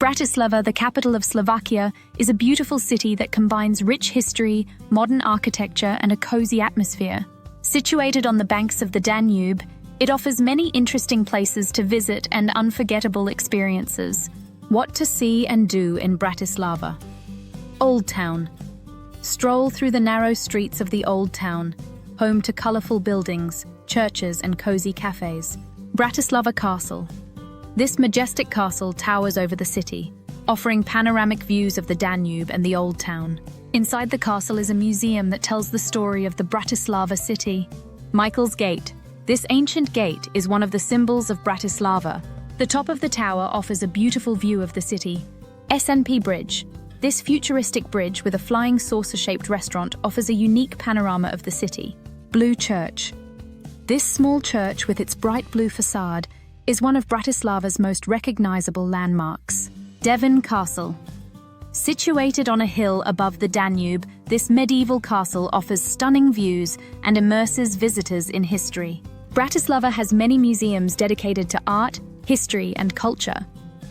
Bratislava, the capital of Slovakia, is a beautiful city that combines rich history, modern architecture, and a cozy atmosphere. Situated on the banks of the Danube, it offers many interesting places to visit and unforgettable experiences. What to see and do in Bratislava. Old Town. Stroll through the narrow streets of the Old Town, home to colorful buildings, churches, and cozy cafes. Bratislava Castle. This majestic castle towers over the city, offering panoramic views of the Danube and the Old Town. Inside the castle is a museum that tells the story of the Bratislava city. Michael's Gate. This ancient gate is one of the symbols of Bratislava. The top of the tower offers a beautiful view of the city. SNP Bridge. This futuristic bridge with a flying saucer-shaped restaurant offers a unique panorama of the city. Blue Church. This small church with its bright blue facade is one of Bratislava's most recognizable landmarks. Devon Castle. Situated on a hill above the Danube, this medieval castle offers stunning views and immerses visitors in history. Bratislava has many museums dedicated to art, history, and culture.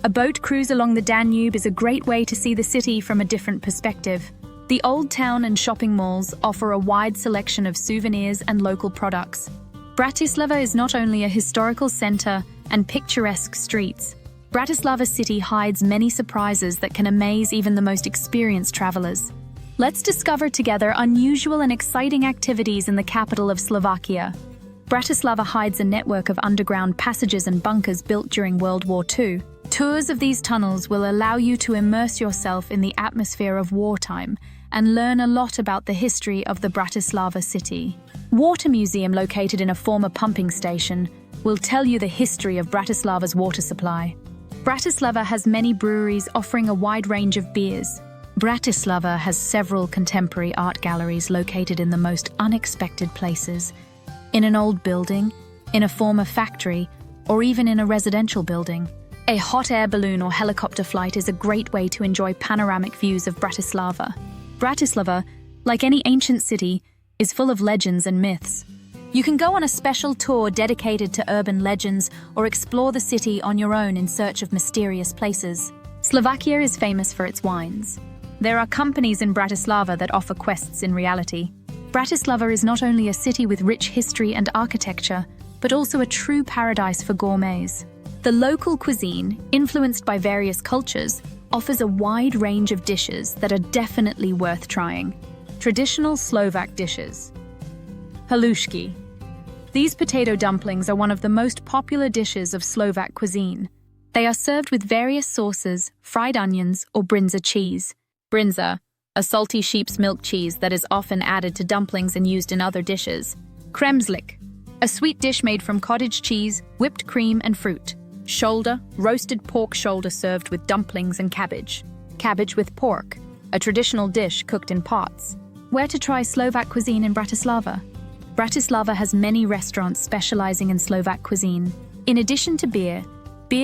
A boat cruise along the Danube is a great way to see the city from a different perspective. The Old Town and shopping malls offer a wide selection of souvenirs and local products. Bratislava is not only a historical center and picturesque streets. Bratislava city hides many surprises that can amaze even the most experienced travelers. Let's discover together unusual and exciting activities in the capital of Slovakia. Bratislava hides a network of underground passages and bunkers built during World War II. Tours of these tunnels will allow you to immerse yourself in the atmosphere of wartime and learn a lot about the history of the Bratislava city. Water Museum, located in a former pumping station, will tell you the history of Bratislava's water supply. Bratislava has many breweries offering a wide range of beers. Bratislava has several contemporary art galleries located in the most unexpected places. In an old building, in a former factory, or even in a residential building. A hot air balloon or helicopter flight is a great way to enjoy panoramic views of Bratislava. Bratislava, like any ancient city, is full of legends and myths. You can go on a special tour dedicated to urban legends or explore the city on your own in search of mysterious places. Slovakia is famous for its wines. There are companies in Bratislava that offer quests in reality. Bratislava is not only a city with rich history and architecture, but also a true paradise for gourmets. The local cuisine, influenced by various cultures, offers a wide range of dishes that are definitely worth trying. Traditional Slovak dishes. Halušky. These potato dumplings are one of the most popular dishes of Slovak cuisine. They are served with various sauces, fried onions, or brinza cheese. Brinza, a salty sheep's milk cheese that is often added to dumplings and used in other dishes. Kremslik, a sweet dish made from cottage cheese, whipped cream, and fruit. Shoulder, roasted pork shoulder served with dumplings and cabbage. Cabbage with pork, a traditional dish cooked in pots. Where to try Slovak cuisine in Bratislava? Bratislava has many restaurants specializing in Slovak cuisine. In addition to beer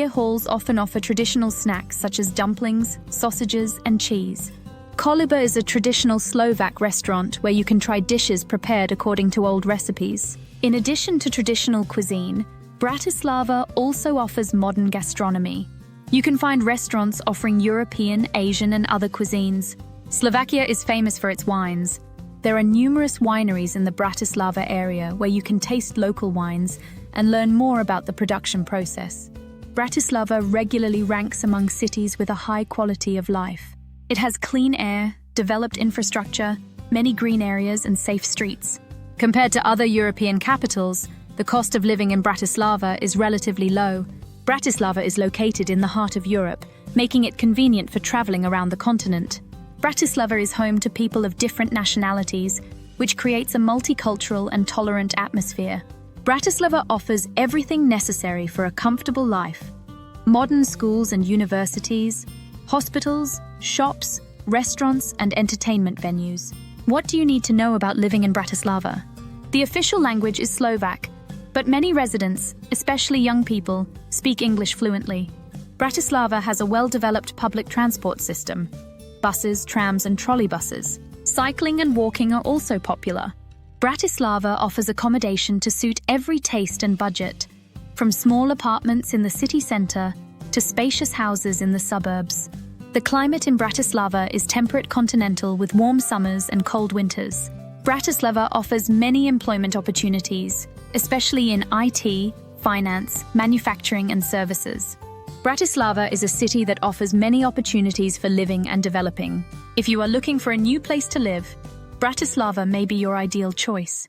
halls often offer traditional snacks such as dumplings, sausages, and cheese. Koluba is a traditional Slovak restaurant where you can try dishes prepared according to old recipes. In addition to traditional cuisine, Bratislava also offers modern gastronomy. You can find restaurants offering European, Asian, and other cuisines. Slovakia is famous for its wines. There are numerous wineries in the Bratislava area where you can taste local wines and learn more about the production process. Bratislava regularly ranks among cities with a high quality of life. It has clean air, developed infrastructure, many green areas, and safe streets. Compared to other European capitals, the cost of living in Bratislava is relatively low. Bratislava is located in the heart of Europe, making it convenient for traveling around the continent. Bratislava is home to people of different nationalities, which creates a multicultural and tolerant atmosphere. Bratislava offers everything necessary for a comfortable life. Modern schools and universities, hospitals, shops, restaurants, and entertainment venues. What do you need to know about living in Bratislava? The official language is Slovak, but many residents, especially young people, speak English fluently. Bratislava has a well-developed public transport system. Buses, trams, and trolleybuses. Cycling and walking are also popular. Bratislava offers accommodation to suit every taste and budget, from small apartments in the city centre to spacious houses in the suburbs. The climate in Bratislava is temperate continental with warm summers and cold winters. Bratislava offers many employment opportunities, especially in IT, finance, manufacturing and services. Bratislava is a city that offers many opportunities for living and developing. If you are looking for a new place to live, Bratislava may be your ideal choice.